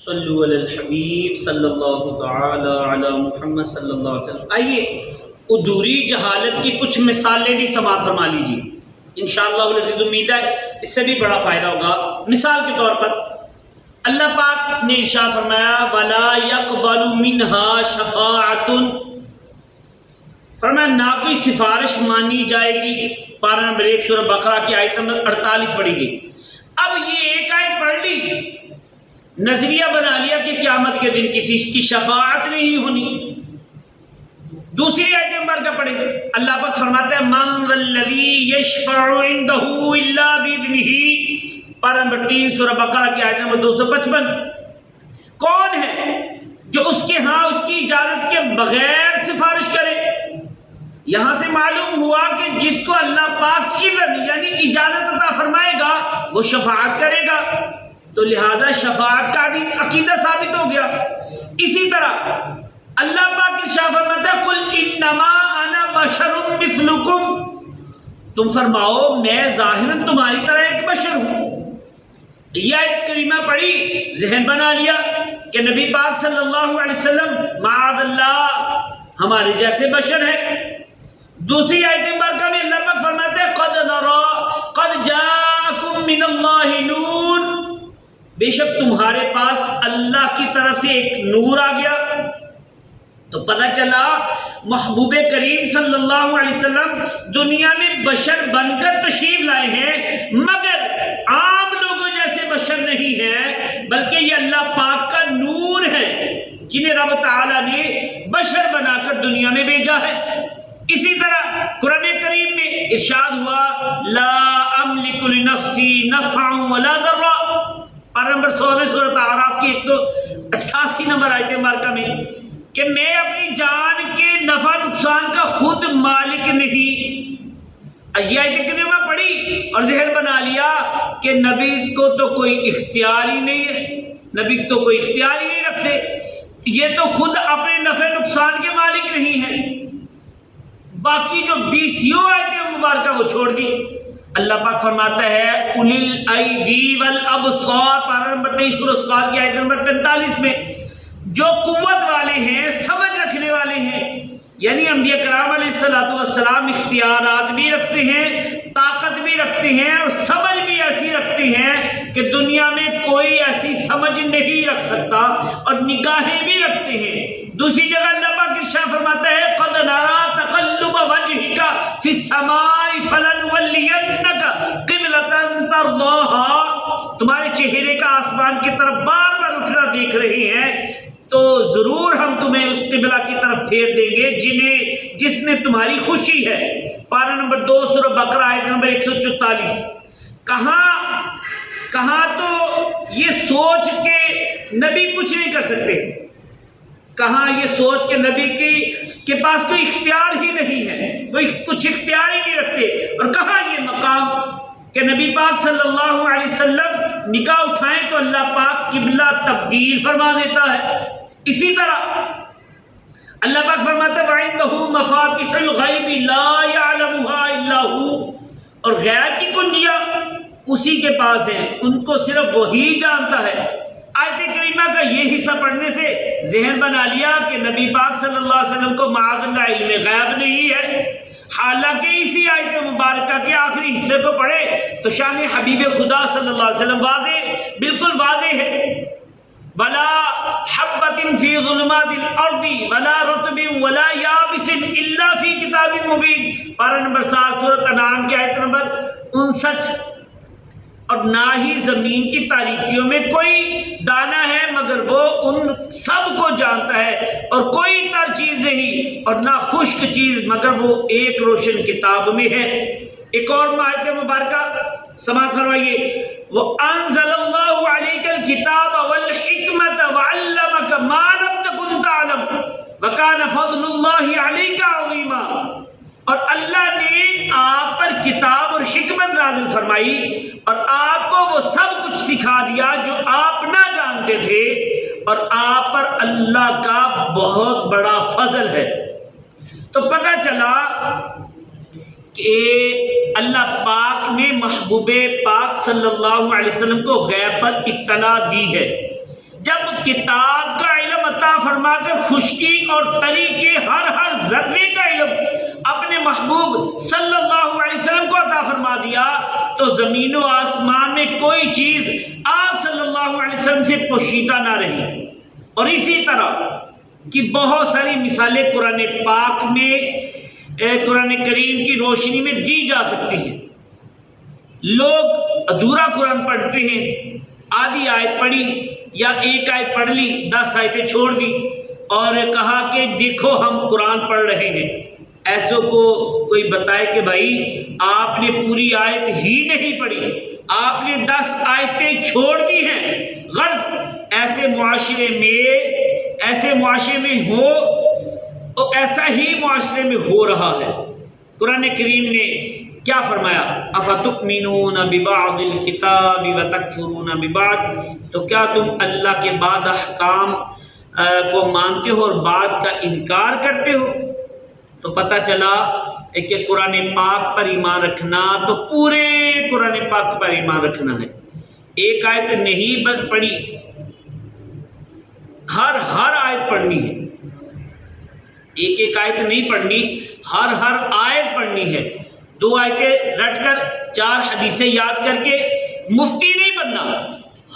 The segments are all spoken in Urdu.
صلو علی الحبیب صلی اللہ تعالی علی محمد صلی اللہ علیہ وسلم۔ آئیے عدوری جہالت کی کچھ مثالیں بھی سماعت فرما لیجیے، انشاءاللہ العزیز امید ہے اس سے بھی بڑا فائدہ ہوگا۔ مثال کے طور پر اللہ پاک نے ارشاد فرمایا وَلَا يَقْبَلُ مِنْهَا شَفَاعَةٌ، فرمایا نہ کوئی سفارش مانی جائے گی۔ پارہ نمبر 1 سورہ بقرہ کی آیت نمبر 48 پڑھی گئی۔ اب یہ ایک آیت پڑھ لی، نظریہ بنا لیا کہ قیامت کے دن کسی کی شفاعت نہیں ہونی۔ دوسری آیت نمبر کا پڑھیں، اللہ پاک فرماتا ہے من ذا الذی یشفع عنده الا باذنہ، پارہ نمبر 3 سورہ بقرہ کی آیت نمبر 255۔ کون ہے جو اس کے ہاں اس کی اجازت کے بغیر سفارش کرے؟ یہاں سے معلوم ہوا کہ جس کو اللہ پاک اذن یعنی اجازت عطا فرمائے گا وہ شفاعت کرے گا، تو لہذا شفاعت کا عقیدہ ثابت ہو گیا۔ اسی طرح اللہ پاک ارشاد فرماتا ہے قل انما انا بشر مثلکم، تم فرماؤ میں ظاہراً تمہاری طرح ایک بشر ہوں۔ یہ آیت کریمہ پڑھی، ذہن بنا لیا کہ نبی پاک صلی اللہ علیہ وسلم معاذ اللہ ہمارے جیسے بشر ہیں۔ دوسری آیت مبارکہ میں اللہ پاک فرماتے ہیں قد نرى قد جاءکم من اللہ نور، بے شک تمہارے پاس اللہ کی طرف سے ایک نور آ گیا۔ تو پتہ چلا محبوب کریم صلی اللہ علیہ وسلم دنیا میں بشر بن کر تشریف لائے ہیں، مگر عام لوگوں جیسے بشر نہیں ہیں، بلکہ یہ اللہ پاک کا نور ہے جنہیں رب تعالیٰ نے بشر بنا کر دنیا میں بھیجا ہے۔ اسی طرح قرآن کریم میں ارشاد ہوا لا املک لنفسی نفعا ولا ضرا، پارہ نمبر 100 سورۃ اعراف کی 188 نمبر آیت مبارکہ میں، کہ میں اپنی جان کے نفع نقصان کا خود مالک نہیں۔ یہ آیت کریمہ پڑھی اور ذہن بنا لیا کہ نبی کو تو کوئی اختیار ہی نہیں ہے، نبی تو کوئی اختیار ہی نہیں رکھتے، یہ تو خود اپنے نفع نقصان کے مالک نہیں ہیں۔ باقی جو 20 آیتیں مبارکہ وہ چھوڑ دی۔ اللہ پاک فرماتا ہے اُولی الایدی والابصار، پارہ نمبر 23 سورۃ صاد کی آیت نمبر 45 میں، جو قوت والے ہیں، سمجھ رکھنے والے ہیں، یعنی انبیاء کرام علیہ السلام اختیارات بھی رکھتے ہیں، طاقت بھی رکھتے ہیں اور سمجھ بھی ایسی رکھتے ہیں کہ دنیا میں کوئی ایسی سمجھ نہیں رکھ سکتا، اور نگاہیں بھی رکھتے ہیں۔ دوسری جگہ اللہ پاک ارشاد فرماتا ہے قد نرى تقلب وجهك في السماء فلنولينك قبلة ترضاها، تمہارے چہرے کا آسمان کی طرف بار بار اٹھنا دیکھ رہے ہیں تو ضرور ہم تمہیں اس قبلہ کی طرف پھیر دیں گے جس میں تمہاری خوشی ہے۔ پارہ نمبر 2 سورہ بقرہ آیت نمبر 144۔ کہاں تو یہ سوچ کے نبی کچھ نہیں کر سکتے، کہاں یہ سوچ کے نبی کے پاس کوئی اختیار ہی نہیں ہے، کوئی کچھ اختیار ہی نہیں رکھتے، اور کہاں یہ مقام کہ نبی پاک صلی اللہ علیہ وسلم نگاہ اٹھائیں تو اللہ پاک قبلہ تبدیل فرما دیتا ہے۔ اسی طرح اللہ پاک فرماتا ہے وَعِندَهُ مَفَاتِحُ الْغَيْبِ لَا يَعْلَمُهَا إِلَّا هُوَ، اور غیب کی کنجیاں اسی کے پاس ہیں، ان کو صرف وہی جانتا ہے۔ آیت کریمہ کا یہ حصہ پڑھنے سے ذہن بنا لیا کہ نبی پاک صلی اللہ علیہ وسلم کو معاذ اللہ علم غیب نہیں ہے، حالانکہ اسی آیت مبارکہ کے آخری حصے کو پڑھے تو شان حبیب خدا صلی اللہ علیہ وسلم واضح، بالکل واضح ہے۔ ولا حبۃ فی ظلمات الارض ولا رطب ولا یابس الا فی کتاب مبین، پارہ نمبر 7 سورۃ انعام کی آیت نمبر 59۔ اور نہ ہی زمین کی تاریکیوں میں کوئی دانہ ہے مگر وہ ان سب کو جانتا ہے، اور کوئی تر چیز نہیں اور نہ خشک چیز مگر وہ ایک روشن کتاب میں ہے۔ ایک اور آیت مبارکہ سماعت فرمائیے وَأَنزَلَ اللَّهُ عَلَيْكَ الْكِتَابَ وَالْحِكْمَةَ وَعَلَّمَكَ مَا لَمْ تَكُنْ تَعْلَمُ وَكَانَ فَضْلُ اللَّهِ عَلَيْكَ عَظِيمًا، اور اللہ نے آپ پر کتاب اور حکمت نازل فرمائی اور آپ کو وہ سب کچھ سکھا دیا جو آپ نہ جانتے تھے، اور آپ پر اللہ کا بہت بڑا فضل ہے۔ تو پتہ چلا کہ اللہ پاک نے محبوب پاک صلی اللہ علیہ وسلم کو غیب پر اطلاع دی ہے۔ جب کتاب کا علم عطا فرما کر خشکی اور تری کے ہر ذرے کا علم اپنے محبوب صلی اللہ علیہ وسلم کو عطا فرما دیا تو زمین و آسمان میں کوئی چیز آپ صلی اللہ علیہ وسلم سے پوشیدہ نہ رہی۔ اور اسی طرح کی بہت ساری مثالیں قرآن پاک میں قرآن کریم کی روشنی میں دی جا سکتی ہیں۔ لوگ ادھورا قرآن پڑھتے ہیں، آدھی آیت پڑھی یا ایک آیت پڑھ لی، 10 آیتیں چھوڑ دی اور کہا کہ دیکھو ہم قرآن پڑھ رہے ہیں۔ ایسوں کو کوئی بتائے کہ بھائی آپ نے پوری آیت ہی نہیں پڑھی، آپ نے 10 آیتیں چھوڑ دی ہیں۔ غرض ایسے معاشرے میں ہو تو ایسا ہی معاشرے میں ہو رہا ہے۔ قرآن کریم نے کیا فرمایا؟ افتؤمنون ببعض الکتاب وتکفرون ببعض، تو کیا تم اللہ کے بعد احکام کو مانتے ہو اور بعد کا انکار کرتے ہو؟ تو پتہ چلا کہ قرآن پاک پر ایمان رکھنا تو پورے قرآن پاک پر ایمان رکھنا ہے۔ ایک آیت نہیں پڑھی، ہر آیت پڑھنی ہے۔ ایک آیت نہیں پڑھنی، ہر آیت پڑھنی ہے۔ 2 آیتیں رٹ کر 4 حدیثیں یاد کر کے مفتی نہیں بننا،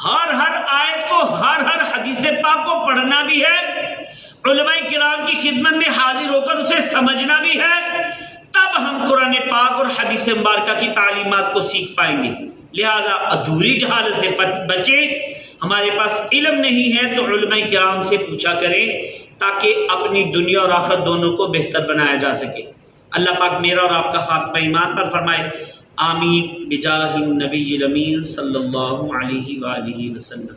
ہر آیت کو ہر حدیث پاک کو پڑھنا بھی ہے، علماء کرام کی خدمت میں حاضر ہو کر اسے سمجھنا بھی ہے، تب ہم قرآن پاک اور حدیث مبارکہ کی تعلیمات کو سیکھ پائیں گے۔ لہذا ادھوری جہالت سے بچیں۔ ہمارے پاس علم نہیں ہے تو علماء کرام سے پوچھا کریں تاکہ اپنی دنیا اور آخرت دونوں کو بہتر بنایا جا سکے۔ اللہ پاک میرا اور آپ کا خاتمہ ایمان پر فرمائے، آمین بجاہ النبی الامین صلی اللہ علیہ وآلہ وسلم۔